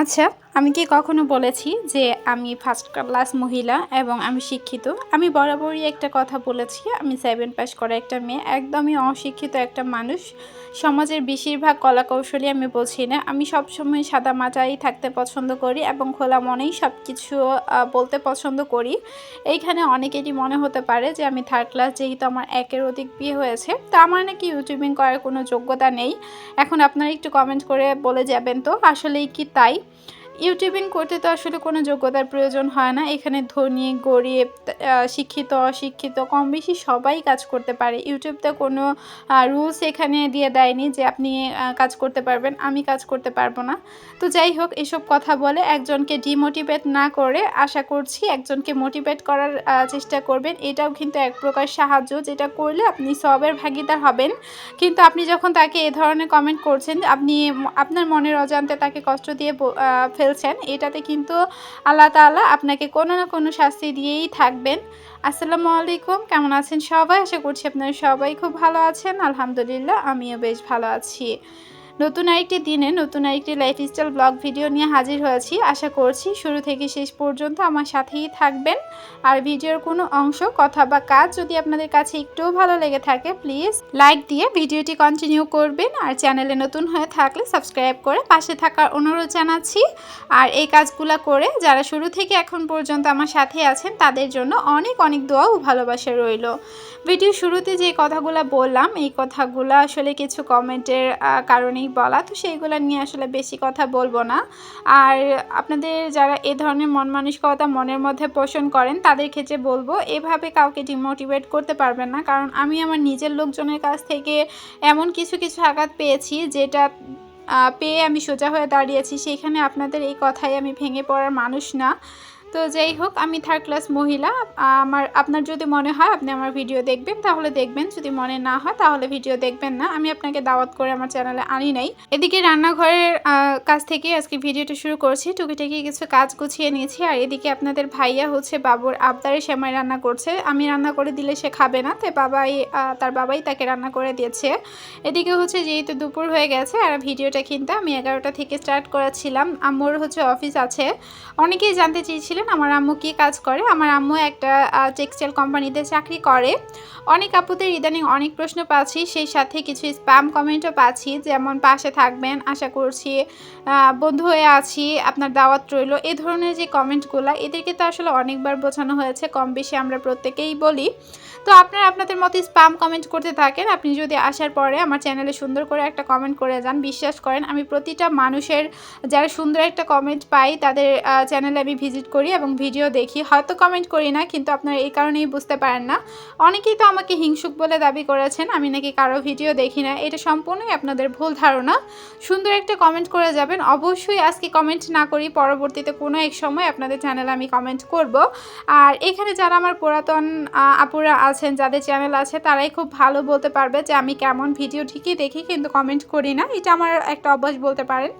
আচ্ছা, আমি কি কখনো বলেছি যে আমি ফার্স্ট ক্লাস মহিলা এবং আমি শিক্ষিত? আমি বরাবরই একটা কথা বলেছি, আমি 7 পাস করা একটা মেয়ে, একদমই অশিক্ষিত একটা মানুষ। সমাজের বেশিরভাগ কলাকৌশলী আমি বুঝি না। আমি সবসময় সাদামাটাই থাকতে পছন্দ করি এবং খোলা মনেই সবকিছু বলতে পছন্দ করি। এইখানে অনেকেরই মনে হতে পারে যে আমি থার্ড ক্লাস, যেহেতু আমার ১ এর অধিক বিয়ে হয়েছে। তো আমার নাকি ইউটিউবিং করার কোনো যোগ্যতা নেই। এখন আপনারা একটু কমেন্ট করে বলে যাবেন তো আসলেই কি তাই? ইউটিউবিং করতে তো আসলে কোনো যোগ্যতার প্রয়োজন হয় না। এখানে ধনী, গরিব, শিক্ষিত, অশিক্ষিত কম বেশি সবাই কাজ করতে পারে। ইউটিউব তো কোনো রুলস এখানে দিয়ে দেয়নি যে আপনি কাজ করতে পারবেন, আমি কাজ করতে পারবো না। তো যাই হোক, এসব কথা বলে একজনকে ডিমোটিভেট না করে আশা করছি একজনকে মোটিভেট করার চেষ্টা করবেন। এটাও কিন্তু এক প্রকার সাহায্য, যেটা করলে আপনি সওয়াবের ভাগীদার হবেন। কিন্তু আপনি যখন তাকে এ ধরনের কমেন্ট করছেন, আপনি আপনার মনের অজান্তে তাকে কষ্ট দিয়ে ফেলছেন, এটাতে কিন্তু আল্লাহ তাআলা আপনাকে কোনো না কোনো শাস্তি দিয়েই থাকবেন। আসসালামু আলাইকুম, কেমন আছেন সবাই? আশা করছি আপনারা সবাই খুব ভালো আছেন। আলহামদুলিল্লাহ, আমিও বেশ ভালো আছি। নতুন আরেকটি দিনে নতুন আরেকটি লাইফস্টাইল ব্লগ ভিডিও নিয়ে হাজির হয়েছি। আশা করছি শুরু থেকে শেষ পর্যন্ত আমার সাথেই থাকবেন। আর ভিডিওর কোনো অংশ, কথা বা কাজ যদি আপনাদের কাছে একটুও ভালো লেগে থাকে, প্লিজ লাইক দিয়ে ভিডিওটি কন্টিনিউ করবেন। আর চ্যানেলে নতুন হয়ে থাকলে সাবস্ক্রাইব করে পাশে থাকার অনুরোধ জানাচ্ছি। আর এই কাজগুলো করে যারা শুরু থেকে এখন পর্যন্ত আমার সাথে আছেন, তাদের জন্য অনেক অনেক দোয়া ও ভালোবাসা রইল। ভিডিও শুরুতে যে কথাগুলো বললাম, এই কথাগুলো আসলে কিছু কমেন্টের কারণেই বলা, তো সেইগুলো নিয়ে আসলে বেশি কথা বলবো না। আর আপনাদের যারা এ ধরনের মন মানসিকতা মনের মধ্যে পোষণ করেন, তাদের ক্ষেত্রে বলবো এভাবে কাউকে ডিমোটিভেট করতে পারবেন না। কারণ আমি আমার নিজের লোকজনের কাছ থেকে এমন কিছু কিছু আঘাত পেয়েছি, যেটা পেয়ে আমি সোজা হয়ে দাঁড়িয়েছি। সেইখানে আপনাদের এই কথায় আমি ভেঙে পড়ার মানুষ না। তো যাই হোক, আমি থার্ড ক্লাস মহিলা। আপনার যদি মনে হয় আপনি আমার ভিডিও দেখবেন, তাহলে দেখবেন। যদি মনে না হয় তাহলে ভিডিও দেখবেন না। আমি আপনাকে দাওয়াত করে আমার চ্যানেলে আনি নাই। এদিকে রান্নাঘরের কাছ থেকে আজকে ভিডিওটা শুরু করছি। টুকিটাকি কিছু কাজ গুছিয়ে নিয়েছি। আর এদিকে আপনাদের ভাইয়া হচ্ছে বাবুর আবদারে সেমাই রান্না করছে। আমি রান্না করে দিলে সে খাবে না, তাই তার বাবাই তাকে রান্না করে দিয়েছে। এদিকে হচ্ছে যেহেতু দুপুর হয়ে গেছে, আর ভিডিওটা কিন্তু আমি 11টা থেকে স্টার্ট করেছিলাম। আম্মুর হচ্ছে অফিস আছে। অনেকেই জানতে চেয়েছিলেন আমার আম্মু কী কাজ করে। আমার আম্মু একটা টেক্সটাইল কোম্পানিতে চাকরি করে। অনেক আপুদের ইদানিং অনেক প্রশ্ন পাচ্ছি, সেই সাথে কিছু স্প্যাম কমেন্টও পাচ্ছি, যেমন পাশে থাকবেন, আশা করছি, বন্ধু হয়ে আছি, আপনার দাওয়াত রইল, এ ধরনের যে কমেন্টগুলো, এদেরকে তো আসলে অনেকবার বোঝানো হয়েছে, কম বেশি আমরা প্রত্যেকেই বলি। তো আপনারা আপনাদের মতো স্প্যাম কমেন্ট করতে থাকেন। আপনি যদি আসার পরে আমার চ্যানেলে সুন্দর করে একটা কমেন্ট করে যান, বিশ্বাস করেন আমি প্রতিটা মানুষের যারা সুন্দর একটা কমেন্ট পাই, তাদের চ্যানেলে আমি ভিজিট করি এবং ভিডিও দেখি। হয়তো কমেন্ট করি না, কিন্তু আপনারা এই কারণেই বুঝতে পারেন না। অনেকেই তো আমাকে হিংসুক বলে দাবি করেছেন আমি নাকি কারো ভিডিও দেখি না। এটা সম্পূর্ণই আপনাদের ভুল ধারণা। সুন্দর একটা কমেন্ট করে যাবেন। অবশ্যই আজকে কমেন্ট না করি, পরবর্তীতে কোনো এক সময় আপনাদের চ্যানেলে আমি কমেন্ট করব। আর এখানে যারা আমার পুরাতন আপুরা আছেন, যাদের চ্যানেল আছে, তারাই খুব ভালো বলতে পারবে যে আমি কেমন ভিডিও ঠিকই দেখি, কিন্তু কমেন্ট করি না। এটা আমার একটা অভ্যাস বলতে পারেন।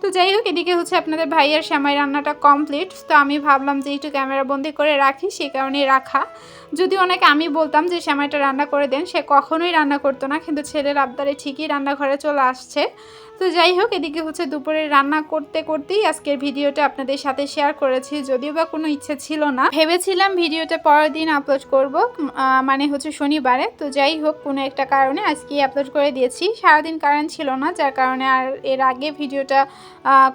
তো যাই হোক, এদিকে হচ্ছে আপনাদের ভাইয়ার সেমাই রান্নাটা কমপ্লিট। তো আমি ভাবলাম যে একটু ক্যামেরা বন্দি করে রাখি, সেই কারণেই রাখা। যদি অনেকে আমি বলতাম যে সেমাইটা রান্না করে দেন, সে কখনোই রান্না করতো না, কিন্তু ছেলের আবদারে ঠিকই রান্নাঘরে চলে আসছে। তো যাই হোক, এদিকে হচ্ছে দুপুরে রান্না করতে করতেই আজকের ভিডিওটা আপনাদের সাথে শেয়ার করেছি। যদিও বা কোনো ইচ্ছে ছিল না, ভেবেছিলাম ভিডিওটা পরের দিন আপলোড করব, মানে হচ্ছে শনিবারে। তো যাই হোক, কোনো একটা কারণে আজকে আপলোড করে দিয়েছি। সারাদিন কারেন্ট ছিল না, যার কারণে আর এর আগে ভিডিওটা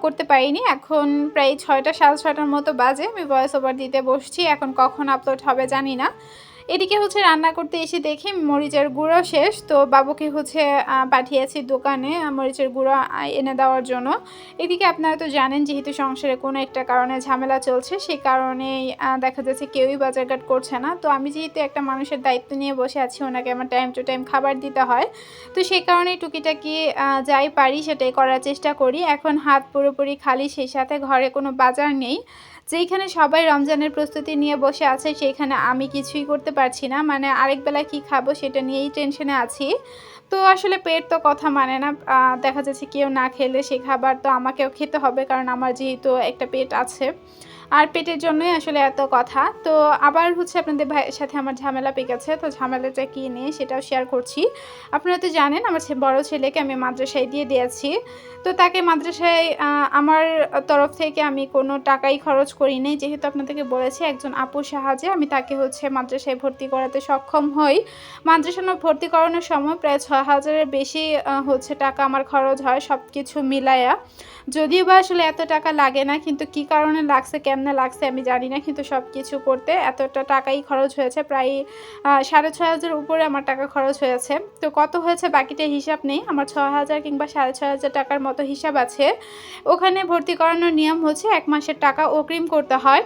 করতে পারিনি। এখন প্রায় 6টা, 6:30টার মতো বাজে, আমি ভয়েস ওভার দিতে বসছি। এখন কখন আপলোড হবে জানি না। এদিকে হচ্ছে রান্না করতে এসে দেখি মরিচের গুঁড়ো শেষ। তো বাবুকে হচ্ছে পাঠিয়েছি দোকানে মরিচের গুঁড়ো এনে দেওয়ার জন্য। এদিকে আপনারা তো জানেন, যেহেতু সংসারে কোনো একটা কারণে ঝামেলা চলছে, সেই কারণেই দেখা যাচ্ছে কেউই বাজারঘাট করছে না। তো আমি যেহেতু একটা মানুষের দায়িত্ব নিয়ে বসে আছি, ওনাকে আমার টাইম টু টাইম খাবার দিতে হয়। তো সেই কারণেই টুকিটাকি যাই পারি সেটাই করার চেষ্টা করি। এখন হাত পুরোপুরি খালি, সেই সাথে ঘরে কোনো বাজার নেই। যেইখানে সবাই রমজানের প্রস্তুতি নিয়ে বসে আছে, সেইখানে আমি কিছুই করতে পারছি না। মানে আরেক বেলা কী খাবো সেটা নিয়েই টেনশনে আছি। তো আসলে পেট তো কথা মানে না। দেখা যাচ্ছে কেউ না খেলে সে খাবার তো আমাকেও খেতে হবে, কারণ আমার যেহেতু একটা পেট আছে। আর পেটের জন্যই আসলে এত কথা। তো আবার হচ্ছে আপনাদের ভাইয়ের সাথে আমার ঝামেলা পেকেছে। তো ঝামেলাটা কি নিয়ে সেটাও শেয়ার করছি। আপনারা তো জানেন আমার বড় ছেলেকে আমি মাদ্রাসায় দিয়ে দিয়েছি। তো তাকে মাদ্রাসায় আমার তরফ থেকে আমি কোনো টাকাই খরচ করি নাই। যেহেতু আপনাদেরকে বলেছি একজন আপুর সাহায্যে আমি তাকে হচ্ছে মাদ্রাসায় ভর্তি করাতে সক্ষম হই। মাদ্রাসায় ভর্তি করানোর সময় প্রায় ৬,০০০ এর বেশি হচ্ছে টাকা আমার খরচ হয় সবকিছু মিলায়া। যদিও বা আসলে এত টাকা লাগে না, কিন্তু কি কারণে লাগছে কেমনে লাগছে আমি জানি না, কিন্তু সব কিছু করতে এতটা টাকাই খরচ হয়েছে। প্রায় ৬,৫০০ উপরে আমার টাকা খরচ হয়েছে। তো কত হয়েছে বাকিটা হিসাব নেই, আমার ৬,০০০ কিংবা ৬,৫০০ টাকার মতো হিসাব আছে। ওখানে ভর্তি করানোর নিয়ম হচ্ছে ১ মাসের টাকা অগ্রিম করতে হয়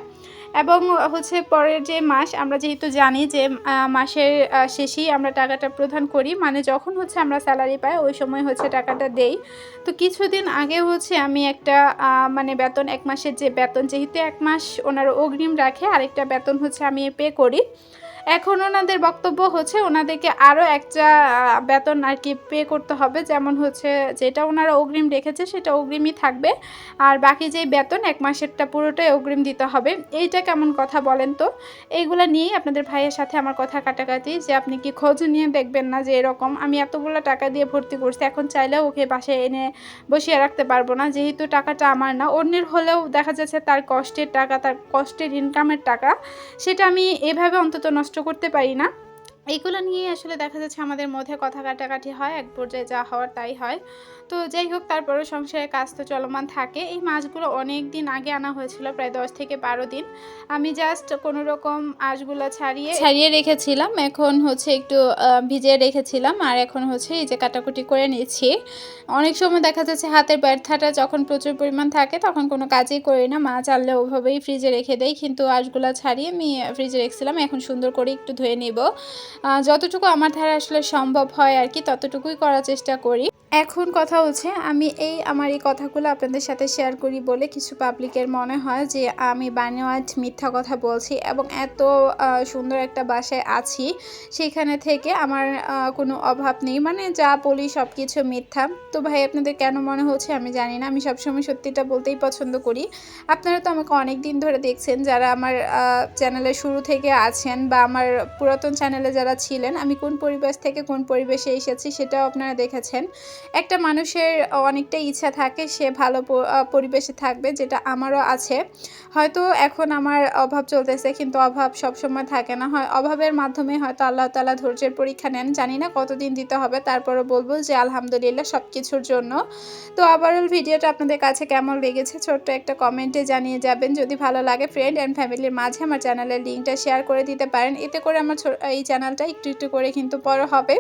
এবং হচ্ছে পরের যে মাস আমরা যেহেতু জানি যে মাসের শেষেই আমরা টাকাটা প্রদান করি, মানে যখন হচ্ছে আমরা স্যালারি পাই ওই সময় হচ্ছে টাকাটা দেই। তো কিছুদিন আগে হচ্ছে আমি একটা মানে বেতন ১ মাসের যে বেতন, যেহেতু ১ মাস ওনারা অগ্রিম রাখে, আরেকটা বেতন হচ্ছে আমি পে করি। এখন ওনাদের বক্তব্য হচ্ছে ওনাদেরকে আরও একটা বেতন আর কি পে করতে হবে, যেমন হচ্ছে যেটা ওনারা অগ্রিম রেখেছে সেটা অগ্রিমই থাকবে, আর বাকি যেই বেতন ১ মাসেরটা পুরোটাই অগ্রিম দিতে হবে। এইটা কেমন কথা বলেন তো? এইগুলো নিয়েই আপনাদের ভাইয়ের সাথে আমার কথা কাটাকাটি, যে আপনি কি খোঁজ নিয়ে দেখবেন না যে এরকম আমি এতগুলো টাকা দিয়ে ভর্তি করছি, এখন চাইলেও ওকে বাসায় এনে বসিয়ে রাখতে পারবো না, যেহেতু টাকাটা আমার না অন্যের হলেও দেখা যাচ্ছে তার কষ্টের টাকা, তার কষ্টের ইনকামের টাকা, সেটা আমি এভাবে অন্তত নষ্ট করতে পারি না। এইগুলো নিয়ে আসলে দেখা যাচ্ছে আমাদের মধ্যে কথা কাটাকাটি হয়, এক পর্যায়ে যা হওয়ার তাই হয়। তো যাই হোক, তারপরেও সংসারের কাজ তো চলমান থাকে। এই মাছগুলো অনেক দিন আগে আনা হয়েছিল, প্রায় ১০ থেকে ১২ দিন। আমি জাস্ট কোনো রকম আঁশগুলো ছাড়িয়ে রেখেছিলাম, এখন হচ্ছে একটু ভিজিয়ে রেখেছিলাম, আর এখন হচ্ছে এই যে কাটাকুটি করে নিচ্ছি। অনেক সময় দেখা যাচ্ছে হাতের ব্যথাটা যখন প্রচুর পরিমাণ থাকে তখন কোনো কাজই করি না, মাছ আনলে ওভাবেই ফ্রিজে রেখে দেই, কিন্তু আঁশগুলো ছাড়িয়ে আমি ফ্রিজে রেখেছিলাম, এখন সুন্দর করে একটু ধুয়ে নিব। যতটুকু আমার দ্বারা আসলে সম্ভব হয় আর কি ততটুকুই করার চেষ্টা করি। এখন কথা হচ্ছে আমি আমার এই কথাগুলো আপনাদের সাথে শেয়ার করি বলে কিছু পাবলিকের মনে হয় যে আমি বানোয়াট মিথ্যা কথা বলছি, এবং এত সুন্দর একটা বাসায় আছি সেখানে থেকে আমার কোনো অভাব নেই, মানে যা বলি সব কিছু মিথ্যা। তো ভাই আপনাদের কেন মনে হচ্ছে আমি জানি না, আমি সবসময় সত্যিটা বলতেই পছন্দ করি। আপনারা তো আমাকে অনেক দিন ধরে দেখছেন, যারা আমার চ্যানেলের শুরু থেকে আছেন বা আমার পুরাতন চ্যানেলে যারা ছিলেন, আমি কোন পরিবেশ থেকে কোন পরিবেশে এসেছি সেটাও আপনারা দেখেছেন। একটা মানুষের অনেকটা ইচ্ছা থাকে সে ভালো পরিবেশে থাকবে, যেটা আমারও আছে। হয়তো এখন আমার অভাব চলতেছে, কিন্তু অভাব সবসময় থাকে না, হয় অভাবের মাধ্যমে হয়তো আল্লাহ তাআলা ধৈর্যের পরীক্ষা নেন, জানি না কতদিন দিতে হবে, তারপরও বলবো যে আলহামদুলিল্লাহ সব কিছুর জন্য। তো ওভারঅল ভিডিওটা আপনাদের কাছে কেমন লেগেছে ছোট্ট একটা কমেন্টে জানিয়ে যাবেন। যদি ভালো লাগে ফ্রেন্ড অ্যান্ড ফ্যামিলির মাঝে আমার চ্যানেলের লিঙ্কটা শেয়ার করে দিতে পারেন, এতে করে আমার এই চ্যানেলটা একটু একটু করে কিন্তু বড় হবে।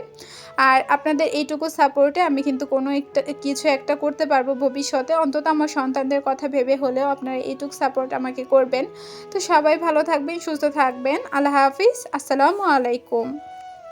আর আপনাদের এইটুকু সাপোর্টে আমি কিন্তু কোনো কিছু একটা করতে পারবো ভবিষ্যতে, অন্তত আমার সন্তানদের কথা ভেবে হলেও আপনারা এইটুকু সাপোর্ট আমাকে করবেন। তো সবাই ভালো থাকবেন, সুস্থ থাকবেন। আল্লাহ হাফিজ, আসসালামু আলাইকুম।